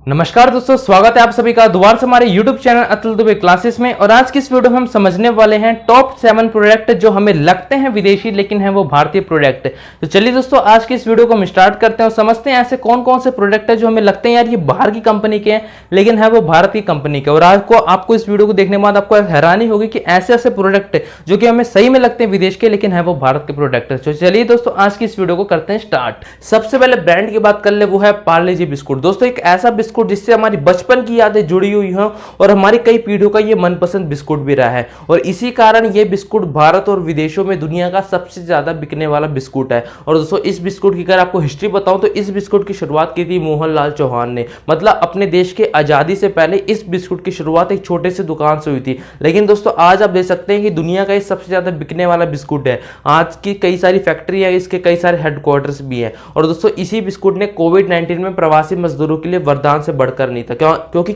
नमस्कार दोस्तों, स्वागत है आप सभी का दोबारा से हमारे YouTube channel Atul Dubey classes में। और आज की इस वीडियो में हम समझने वाले हैं टॉप 7 प्रोडक्ट जो हमें लगते हैं विदेशी लेकिन है वो भारतीय प्रोडक्ट। तो चलिए दोस्तों, आज की इस वीडियो को हम स्टार्ट करते हैं और समझते हैं ऐसे कौन कौन से प्रोडक्ट है जो हमें लगते हैं यार ये बाहर की कंपनी के हैं लेकिन है वो भारत की कंपनी के। और आज को आपको इस वीडियो को देखने के बाद आपको हैरानी होगी कि ऐसे ऐसे प्रोडक्ट जो कि हमें सही में लगते हैं विदेश के लेकिन है वो भारत के प्रोडक्ट। तो चलिए दोस्तों, आज की इस वीडियो को करते हैं स्टार्ट। सबसे पहले ब्रांड की बात कर ले, वो है पार्ले जी बिस्कुट। दोस्तों एक ऐसा बिस्कुट जिससे हमारी बचपन की यादें जुड़ी हुई हैं और हमारी कई पीढ़ियों का ये मनपसंद बिस्कुट भी रहा है। और इसी कारण ये बिस्कुट भारत और विदेशों में दुनिया का सबसे ज्यादा बिकने वाला बिस्कुट है। और दोस्तों इस बिस्कुट की अगर आपको हिस्ट्री बताऊं तो इस बिस्कुट की शुरुआत की थी मोहन लाल चौहान ने। मतलब अपने देश के आजादी से पहले इस बिस्कुट की शुरुआत एक छोटे से दुकान से हुई थी, लेकिन दोस्तों आज आप देख सकते हैं कि दुनिया का ये सबसे ज्यादा बिकने वाला बिस्कुट है। आज की कई सारी फैक्ट्री है, इसके कई सारे हेडक्वार्टर्स भी हैं। और दोस्तों इसी बिस्कुट ने कोविड-19 में प्रवासी मजदूरों के लिए वरदान से बढ़कर नहीं था, क्योंकि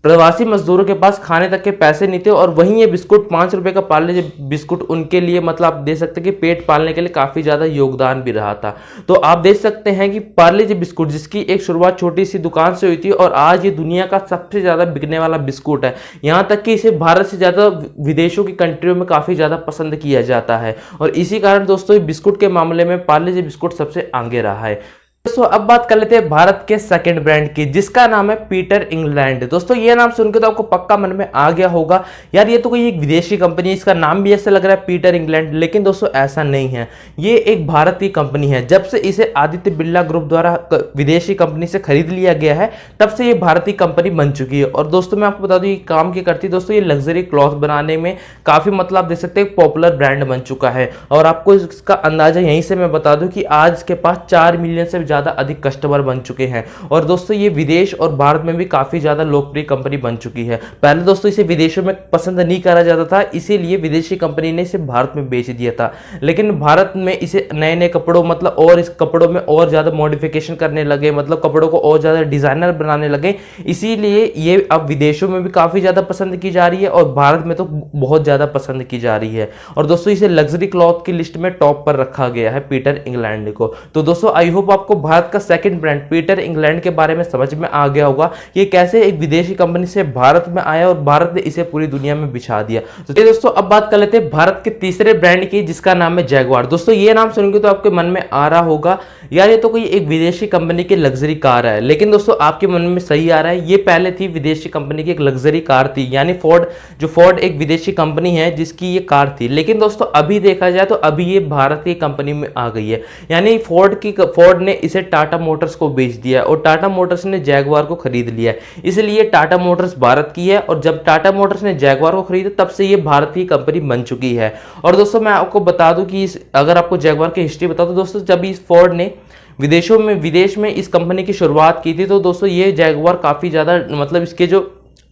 प्रवासी मजदूरों के पास खाने तक के पैसे नहीं थे। और वहीं ये बिस्कुट 5 रुपए का पार्ले जी बिस्कुट उनके लिए मतलब आप देख सकते हैं कि पेट पालने के लिए काफी ज्यादा योगदान भी रहा था। तो आप देख सकते हैं कि पार्ले जी बिस्कुट जिसकी एक शुरुआत छोटी सी दुकान से हुई थी और आज ये दुनिया का सबसे ज्यादा बिकने वाला बिस्कुट है। यहाँ तक कि इसे भारत से ज्यादा विदेशों की कंट्रियों में काफी ज्यादा पसंद किया जाता है। और इसी कारण दोस्तों बिस्कुट के मामले में पार्ले जी बिस्कुट सबसे आगे रहा है। दोस्तों अब बात कर लेते हैं भारत के सेकंड ब्रांड की, जिसका नाम है पीटर इंग्लैंड। दोस्तों ये नाम सुनकर तो आपको पक्का मन में आ गया होगा यार ये तो कोई एक विदेशी कंपनी है, इसका नाम भी ऐसे लग रहा है पीटर इंग्लैंड। लेकिन दोस्तों ऐसा नहीं है, ये एक भारतीय कंपनी है। जब से इसे आदित्य बिरला ग्रुप द्वारा विदेशी कंपनी से खरीद लिया गया है तब से ये भारतीय कंपनी बन चुकी है। और दोस्तों मैं आपको बता दूं ये काम क्या करती है। दोस्तों ये लग्जरी क्लॉथ बनाने में काफी मतलब आप देख सकते हैं पॉपुलर ब्रांड बन चुका है। और आपको इसका अंदाजा यहीं से मैं बता दूं कि आज के पास 4 मिलियन से ज्यादा अधिक कस्टमर बन चुके हैं। और दोस्तों ये विदेश और भारत में भी काफी ज्यादा लोकप्रिय कंपनी बन चुकी है। पहले दोस्तों इसे विदेशों में पसंद नहीं करा जाता था, इसीलिए विदेशी कंपनी ने इसे भारत में बेच दिया था। लेकिन भारत में इसे नए नए कपड़ों मतलब और इस कपड़ों में और ज्यादा मॉडिफिकेशन करने लगे, मतलब कपड़ों को और ज्यादा डिजाइनर बनाने लगे। इसीलिए ये अब विदेशों में भी काफी ज्यादा पसंद की जा रही है और भारत में तो बहुत ज्यादा पसंद की जा रही है। और दोस्तों इसे लग्जरी क्लॉथ की लिस्ट में टॉप पर रखा गया है पीटर इंग्लैंड को। तो दोस्तों आई होप आपको भारत का सेकंड ब्रांड पीटर इंग्लैंड के बारे में समझ में आ गया होगा कि कैसे एक विदेशी कंपनी से भारत में आया और भारत ने इसे पूरी दुनिया में बिछा दिया। तो दोस्तों अब बात कर लेते हैं भारत के तीसरे ब्रांड की, जिसका नाम है जैगवार। दोस्तों ये नाम सुनकर तो आपके मन में आ रहा होगा यार ये तो कोई एक विदेशी कंपनी की लग्जरी कार है। लेकिन दोस्तों आपके मन में सही आ रहा है, ये पहले थी विदेशी कंपनी की एक लग्जरी कार थी, यानी फोर्ड एक विदेशी कंपनी है जिसकी ये कार थी। लेकिन दोस्तों अभी देखा जाए तो अभी ये भारतीय कंपनी में आ गई है। यानी फोर्ड ने इसे टाटा मोटर्स को बेच दिया और टाटा मोटर्स ने जैगवार को खरीद लिया। इसलिए टाटा मोटर्स भारत की है और जब टाटा मोटर्स ने जैगवार को खरीदा तब से ये भारतीय कंपनी बन चुकी है। और दोस्तों मैं आपको बता दूं कि अगर आपको जैगवार की हिस्ट्री बता दूं दोस्तों, जब इस फोर्ड ने विदेश में इस कंपनी की शुरुआत की थी तो दोस्तों ये जैगवार काफी ज्यादा मतलब इसके जो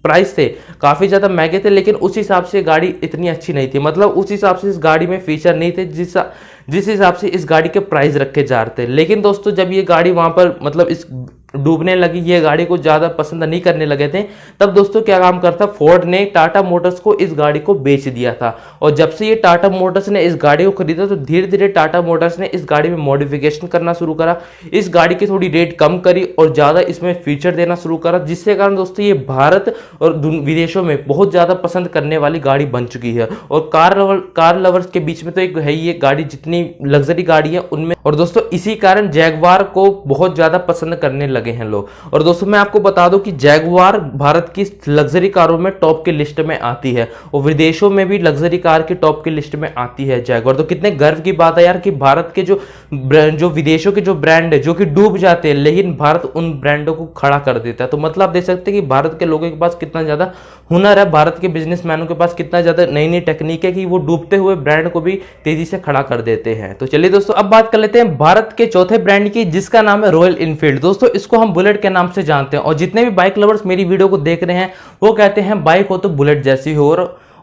प्राइस थे काफी ज्यादा महंगे थे, लेकिन उस हिसाब से गाड़ी इतनी अच्छी नहीं थी। मतलब उस हिसाब से इस गाड़ी में फीचर नहीं थे जिस हिसाब से इस गाड़ी के प्राइस रखे जा रहे थे। लेकिन दोस्तों जब ये गाड़ी वहां पर मतलब इस डूबने लगी, ये गाड़ी को ज्यादा पसंद नहीं करने लगे थे, तब दोस्तों क्या काम करता फोर्ड ने टाटा मोटर्स को इस गाड़ी को बेच दिया था। और जब से ये टाटा मोटर्स ने इस गाड़ी को खरीदा तो धीरे धीरे टाटा मोटर्स ने इस गाड़ी में मॉडिफिकेशन करना शुरू करा, इस गाड़ी की थोड़ी रेट कम करी और ज्यादा इसमें फीचर देना शुरू करा, जिससे कारण दोस्तों ये भारत और विदेशों में बहुत ज्यादा पसंद करने वाली गाड़ी बन चुकी है। और कार लवर्स के बीच में तो एक है ये गाड़ी, जितनी लग्जरी गाड़ी है उनमें। और दोस्तों इसी कारण जैगवार को बहुत ज्यादा पसंद करने लगे हैं लोग। और दोस्तों मैं आपको बता दूं कि जैगवार भारत की लग्जरी कारों में टॉप की लिस्ट में आती है और विदेशों में भी लग्जरी कार की टॉप की लिस्ट में आती है जैगवार। तो कितने गर्व की बात है यार कि भारत के जो विदेशों के जो ब्रांड है जो कि डूब जाते हैं, लेकिन भारत उन ब्रांडों को खड़ा कर देता है। तो मतलब आप देख सकते हैं कि भारत के लोगों के पास कितना ज्यादा हुनर है, भारत के बिजनेसमैनों के पास कितना ज्यादा नई नई टेक्निक है कि वो डूबते हुए ब्रांड को भी तेजी से खड़ा कर देते हैं। तो चलिए दोस्तों अब बात कर लेते हैं भारत के चौथे ब्रांड की, जिसका नाम है रॉयल एनफील्ड। दोस्तों इसको हम बुलेट के नाम से जानते हैं और जितने भी बाइक लवर्स मेरी वीडियो को देख रहे हैं वो कहते हैं बाइक हो तो बुलेट जैसी हो।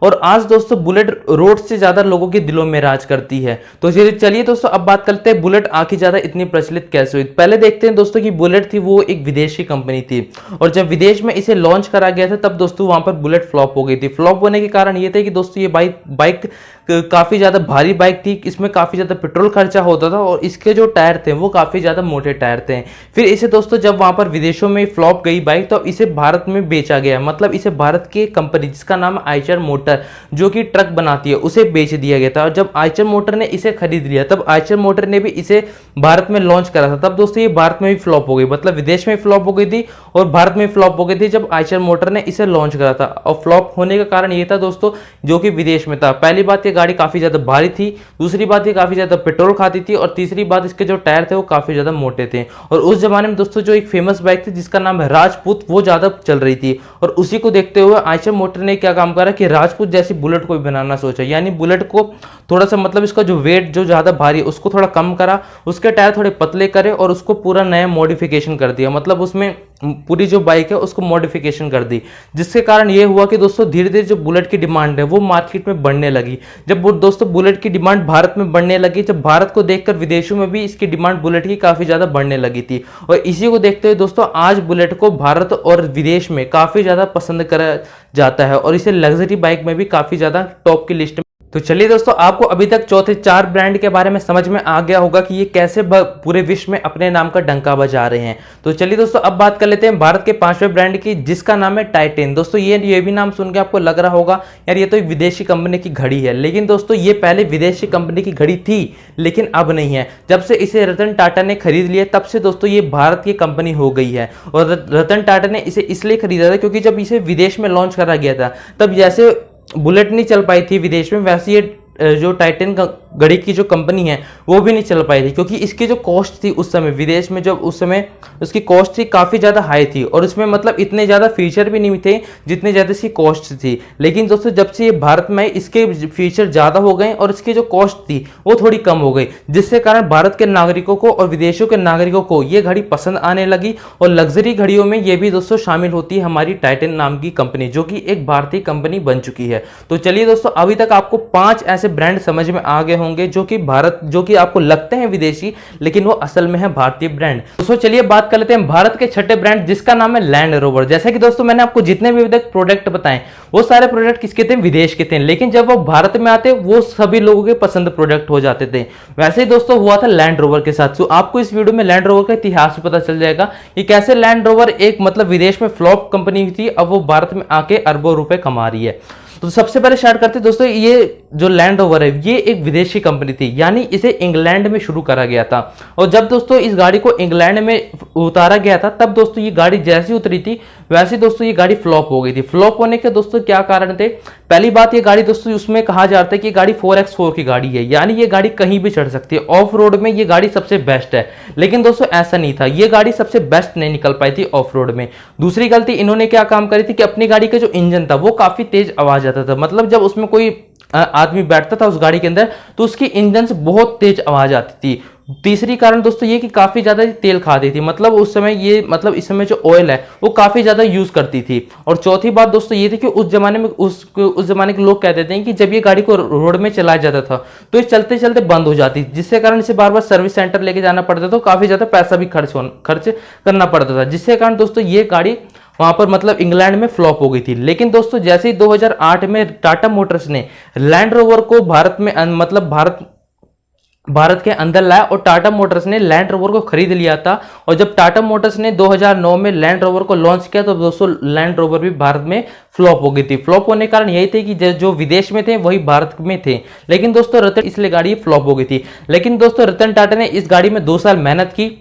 और आज दोस्तों बुलेट रोड से ज्यादा लोगों के दिलों में राज करती है। तो चलिए दोस्तों अब बात करते हैं बुलेट आखिर ज्यादा इतनी प्रचलित कैसे हुई। पहले देखते हैं दोस्तों कि बुलेट थी वो एक विदेशी कंपनी थी और जब विदेश में इसे लॉन्च करा गया था तब दोस्तों वहां पर बुलेट फ्लॉप हो गई थी। फ्लॉप होने के कारण ये थे कि दोस्तों ये बाइक काफ़ी ज़्यादा भारी बाइक थी, इसमें काफ़ी ज़्यादा पेट्रोल खर्चा होता था और इसके जो टायर थे वो काफ़ी ज़्यादा मोटे टायर थे। फिर इसे दोस्तों जब वहाँ पर विदेशों में फ्लॉप गई बाइक तो इसे भारत में बेचा गया, मतलब इसे भारत की कंपनी जिसका नाम आइचर मोटर जो कि ट्रक बनाती है उसे बेच दिया गया था। और जब आइचर मोटर ने इसे खरीद लिया तब आइचर मोटर ने भी इसे भारत में लॉन्च करा था। तब दोस्तों ये भारत में भी फ्लॉप हो गई, मतलब विदेश में फ्लॉप हो गई थी और भारत में फ्लॉप हो गई थी जब आइचर मोटर ने इसे लॉन्च करा था। और फ्लॉप होने का कारण ये था दोस्तों जो कि विदेश में था। पहली बात ये गाड़ी काफी ज्यादा भारी थी, दूसरी बात ये काफी ज्यादा पेट्रोल खाती थी और तीसरी बात इसके जो टायर थे वो काफी ज्यादा मोटे थे। और उस जमाने में दोस्तों जो एक फेमस बाइक थी जिसका नाम है राजपूत वो ज्यादा चल रही थी और उसी को देखते हुए आइचर मोटर ने क्या काम करा कि राजपूत जैसी बुलेट को भी बनाना सोचा, यानी बुलेट को थोड़ा सा मतलब इसका जो वेट जो ज्यादा भारी है उसको थोड़ा कम करा, उसके टायर थोड़े पतले करे और उसको पूरा नया मॉडिफिकेशन कर दिया, मतलब उसमें पूरी जो बाइक है उसको मॉडिफिकेशन कर दी। जिसके कारण ये हुआ कि दोस्तों धीरे धीरे जो बुलेट की डिमांड है वो मार्केट में बढ़ने लगी। जब दोस्तों बुलेट की डिमांड भारत में बढ़ने लगी, जब भारत को देखकर विदेशों में भी इसकी डिमांड बुलेट की काफी ज्यादा बढ़ने लगी थी। और इसी को देखते हुए दोस्तों आज बुलेट को भारत और विदेश में काफी ज्यादा पसंद करा जाता है और इसे लग्जरी बाइक में भी काफी ज्यादा टॉप की लिस्ट में। तो चलिए दोस्तों आपको अभी तक चौथे 4 ब्रांड के बारे में समझ में आ गया होगा कि ये कैसे पूरे विश्व में अपने नाम का डंका बजा रहे हैं। तो चलिए दोस्तों अब बात कर लेते हैं भारत के 5वें ब्रांड की जिसका नाम है टाइटेन। दोस्तों ये भी नाम सुन के आपको लग रहा होगा यार ये तो एक विदेशी कंपनी की घड़ी है, लेकिन दोस्तों ये पहले विदेशी कंपनी की घड़ी थी लेकिन अब नहीं है। जब से इसे रतन टाटा ने खरीद लिया तब से दोस्तों ये भारत की कंपनी हो गई है। और रतन टाटा ने इसे इसलिए खरीदा था क्योंकि जब इसे विदेश में लॉन्च करा गया था तब जैसे बुलेट नहीं चल पाई थी विदेश में वैसे ये जो टाइटन घड़ी की जो कंपनी है वो भी नहीं चल पाई थी, क्योंकि इसकी जो कॉस्ट थी उस समय विदेश में जब उस समय उसकी कॉस्ट थी काफ़ी ज़्यादा हाई थी और उसमें मतलब इतने ज़्यादा फीचर भी नहीं थे जितने ज़्यादा इसकी कॉस्ट थी। लेकिन दोस्तों जब से ये भारत में इसके फीचर ज़्यादा हो गए और इसकी जो कॉस्ट थी वो थोड़ी कम हो गई, जिसके कारण भारत के नागरिकों को और विदेशों के नागरिकों को ये घड़ी पसंद आने लगी। और लग्जरी घड़ियों में ये भी दोस्तों शामिल होती है हमारी टाइटन नाम की कंपनी जो कि एक भारतीय कंपनी बन चुकी है। तो चलिए दोस्तों अभी तक आपको 5 ऐसे ब्रांड समझ में आ गए होंगे जो कि आपको लगते हैं विदेशी लेकिन वो असल में है भारतीय ब्रांड। दोस्तों चलिए बात कर लेते हैं भारत के छठे ब्रांड जिसका नाम है लैंड रोवर। जैसा कि दोस्तों मैंने आपको जितने भी अभी तक प्रोडक्ट बताए वो सारे प्रोडक्ट किसके थे, विदेश के थे, लेकिन जब वो भारत में आते वो सभी लोगों के पसंद प्रोडक्ट हो जाते थे। वैसे ही दोस्तों हुआ था लैंड रोवर के साथ। तो आपको इस वीडियो में लैंड रोवर का इतिहास भी पता चल जाएगा कि कैसे लैंड रोवर एक मतलब विदेश में फ्लॉप कंपनी थी, अब वो भारत में आके अरबों रुपए कमा रही है। तो सबसे पहले स्टार्ट करते हैं दोस्तों, ये जो लैंड रोवर है ये एक विदेशी कंपनी थी, यानी इसे इंग्लैंड में शुरू करा गया था। और जब दोस्तों इस गाड़ी को इंग्लैंड में उतारा गया था तब दोस्तों ये गाड़ी जैसी उतरी थी वैसे दोस्तों ये गाड़ी फ्लॉप हो गई थी। फ्लॉप होने के दोस्तों क्या कारण थे, पहली बात ये गाड़ी दोस्तों उसमें कहा जाता है कि गाड़ी 4x4 की गाड़ी है, यानी ये गाड़ी कहीं भी चढ़ सकती है, ऑफ रोड में ये गाड़ी सबसे बेस्ट है। लेकिन दोस्तों ऐसा नहीं था, ये गाड़ी सबसे बेस्ट नहीं निकल पाई थी ऑफ रोड में। दूसरी गलती इन्होंने क्या काम करी थी कि अपनी गाड़ी का जो इंजन था वो काफी तेज आवाज आता था, मतलब जब उसमें कोई आदमी बैठता था उस गाड़ी के अंदर तो उसकी इंजन से बहुत तेज आवाज आती थी। तीसरी कारण दोस्तों ये कि काफी ज्यादा तेल खाती थी, मतलब उस समय ये मतलब इस समय जो ऑयल है वो काफी ज्यादा यूज करती थी। और चौथी बात दोस्तों ये थी कि उस जमाने में उस जमाने के लोग कहते थे कि जब ये गाड़ी को रोड में चलाया जाता था तो ये चलते चलते बंद हो जाती, जिससे कारण इसे बार बार सर्विस सेंटर लेके जाना पड़ता था, तो काफी ज्यादा पैसा भी खर्च करना पड़ता था, जिससे कारण दोस्तों ये गाड़ी वहां पर मतलब इंग्लैंड में फ्लॉप हो गई थी। लेकिन दोस्तों जैसे ही 2008 में टाटा मोटर्स ने लैंड रोवर को भारत में मतलब भारत के अंदर लाया और टाटा मोटर्स ने लैंड रोवर को खरीद लिया था। और जब टाटा मोटर्स ने 2009 में लैंड रोवर को लॉन्च किया तो दोस्तों लैंड रोवर भी भारत में फ्लॉप हो गई थी। फ्लॉप होने के कारण यही थे कि जो विदेश में थे वही भारत में थे। लेकिन दोस्तों रतन इसलिए गाड़ी फ्लॉप हो गई थी। लेकिन दोस्तों रतन टाटा ने इस गाड़ी में 2 साल मेहनत की,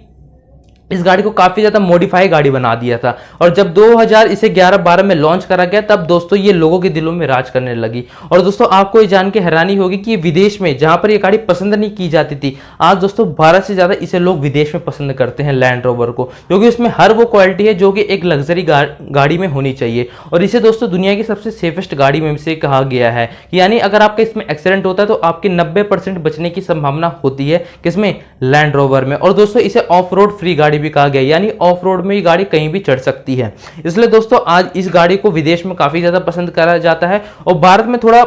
इस गाड़ी को काफी ज्यादा मॉडिफाई गाड़ी बना दिया था। और जब 2000 इसे 11-12 में लॉन्च करा गया तब दोस्तों ये लोगों के दिलों में राज करने लगी। और दोस्तों आपको ये जान के हैरानी होगी कि विदेश में जहां पर ये गाड़ी पसंद नहीं की जाती थी, आज दोस्तों भारत से ज्यादा इसे लोग विदेश में पसंद करते हैं लैंड रोवर को, क्योंकि उसमें हर वो क्वालिटी है जो कि एक लग्जरी गाड़ी में होनी चाहिए। और इसे दोस्तों दुनिया की सबसे सेफेस्ट गाड़ी में से कहा गया है, यानी अगर आपका इसमें एक्सीडेंट होता है तो आपकी 90% बचने की संभावना होती है किसमें, लैंड रोवर में। और दोस्तों इसे ऑफ रोड फ्री गाड़ी भी कहा गया, यानी ऑफ रोड में ये गाड़ी कहीं भी चढ़ सकती है। इसलिए दोस्तों आज इस गाड़ी को विदेश में काफी ज्यादा पसंद करा जाता है और भारत में थोड़ा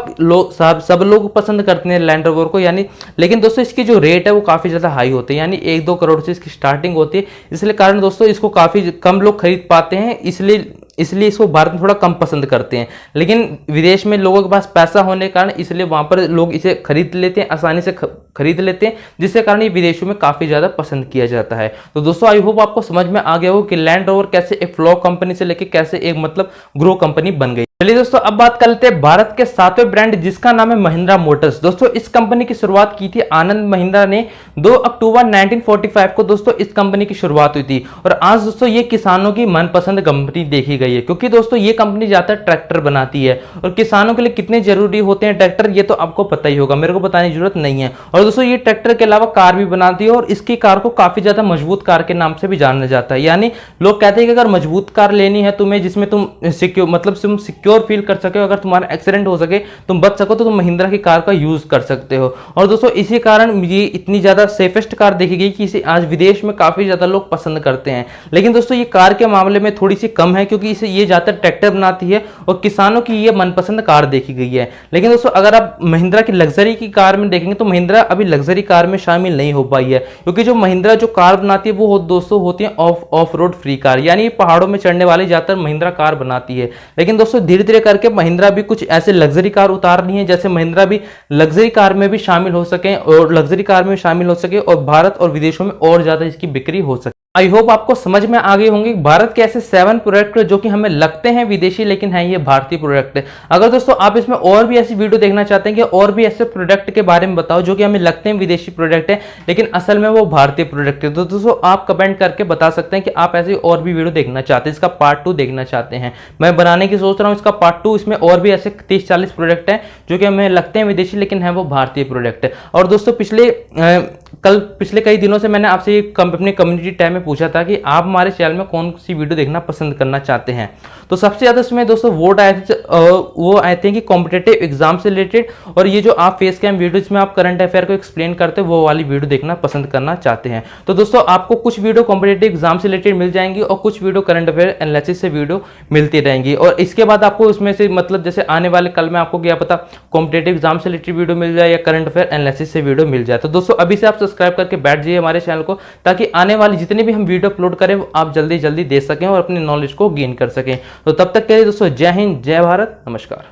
सब लोग पसंद करते हैं लैंड रोवर को, यानी लेकिन दोस्तों इसकी जो रेट है वो काफी ज्यादा हाई होते हैं, यानी 1-2 करोड़ से इसकी स्टार्टिंग होती है। इसलिए कारण दोस्तों इसको काफी कम लोग खरीद पाते हैं, इसलिए इसलिए इसको भारत में थोड़ा कम पसंद करते हैं। लेकिन विदेश में लोगों के पास पैसा होने के कारण इसलिए वहां पर लोग इसे खरीद लेते हैं, आसानी से खरीद लेते हैं, जिसके कारण ये विदेशों में काफी ज्यादा पसंद किया जाता है। तो दोस्तों आई होप आपको समझ में आ गया हो कि लैंड रोवर कैसे एक फ्लॉप कंपनी से लेके कैसे एक मतलब ग्रो कंपनी बन गई। चलिए दोस्तों अब बात कर लेते हैं भारत के 7वें ब्रांड जिसका नाम है महिंद्रा मोटर्स। दोस्तों इस कंपनी की शुरुआत की थी आनंद महिंद्रा ने 2 अक्टूबर 1945 को दोस्तों इस कंपनी की शुरुआत हुई थी। और आज दोस्तों ये किसानों की मनपसंद कंपनी देखी गई है, क्योंकि दोस्तों ये कंपनी ज्यादातर ट्रैक्टर बनाती है और किसानों के लिए कितने जरूरी होते हैं ट्रैक्टर ये तो आपको पता ही होगा, मेरे को बताने की जरूरत नहीं है। और दोस्तों ये ट्रैक्टर के अलावा कार भी बनाती है और इसकी कार को काफी ज्यादा मजबूत कार के नाम से भी जाना जाता है। यानी लोग कहते हैं कि अगर मजबूत कार लेनी है तुम्हें जिसमें तुम सिक्योर मतलब तुम सिक्योर फील कर सके, अगर तुम्हारा एक्सीडेंट हो सके, तुम बच सको, तो तुम महिंद्रा की कार का यूज कर सकते हो। और दोस्तों इसी कारण ये इतनी ज्यादा सेफेस्ट कार देखी गई कि इसे आज विदेश में काफी ज्यादा लोग पसंद करते हैं। लेकिन दोस्तों ये कार के मामले में थोड़ी सी कम है, क्योंकि इसे ये ज्यादातर ट्रैक्टर बनाती है और किसानों की ये मनपसंद कार देखी गई है। लेकिन दोस्तों अगर आप महिंद्रा की लग्जरी की कार में देखेंगे तो महिंद्रा अभी लग्जरी कार में शामिल नहीं हो पाई है, क्योंकि जो महिंद्रा जो कार बनाती है वो दोस्तों होती है ऑफ रोड फ्री कार, यानी पहाड़ों में चढ़ने वाली ज्यादातर महिंद्रा कार बनाती है। लेकिन दोस्तों धीरे धीरे करके महिंद्रा भी कुछ ऐसे लग्जरी कार उतार रही है, जैसे महिंद्रा भी लग्जरी कार में भी शामिल हो सके और लग्जरी कार में शामिल हो सके और भारत और विदेशों में और ज्यादा इसकी बिक्री हो सके। आई होप आपको समझ में आ गई होंगी भारत के ऐसे 7 प्रोडक्ट जो कि हमें लगते हैं विदेशी लेकिन है ये भारतीय प्रोडक्ट है। अगर दोस्तों आप इसमें और भी ऐसी वीडियो देखना चाहते हैं कि और भी ऐसे प्रोडक्ट के बारे में बताओ जो कि हमें लगते हैं विदेशी प्रोडक्ट है लेकिन असल में वो भारतीय प्रोडक्ट है, तो दोस्तों आप कमेंट करके बता सकते हैं कि आप ऐसी और भी वीडियो देखना चाहते हैं, इसका पार्ट 2 देखना चाहते हैं। मैं बनाने की सोच रहा हूँ इसका पार्ट 2, इसमें और भी ऐसे 30-40 प्रोडक्ट हैं जो कि हमें लगते हैं विदेशी लेकिन है वो भारतीय प्रोडक्ट है। और दोस्तों पिछले कई दिनों से मैंने आपसे अपने कम्युनिटी टैब में पूछा था कि आप हमारे चैनल में कौन सी वीडियो देखना पसंद करना चाहते हैं, तो सबसे ज्यादा इसमें दोस्तों वोट आए थे कि कॉम्पिटेटिव एग्जाम से रिलेटेड और ये जो आप फेस कैम वीडियो जिसमें आप करंट अफेयर को एक्सप्लेन करते हैं वो वाली वीडियो देखना पसंद करना चाहते हैं। तो दोस्तों आपको कुछ वीडियो कॉम्पिटेटिव एग्जाम से रिलेटेड मिल जाएंगी और कुछ वीडियो करंट अफेयर एनालिसिस से वीडियो मिलती रहेंगी। और इसके बाद आपको इसमें से मतलब जैसे आने वाले कल में आपको क्या पता कॉम्पिटेटिव एग्जाम से रिलेटेड वीडियो मिल जाए या करंट अफेयर एनालिसिस से वीडियो मिल जाए। तो दोस्तों अभी से आप सब्सक्राइब करके बैठ जाइए हमारे चैनल को, ताकि आने वाली जितने भी हम वीडियो अपलोड करें वो आप जल्दी दे सकें और अपने नॉलेज को गेन कर सकें। तो तब तक के लिए दोस्तों जय हिंद, जय भारत, नमस्कार।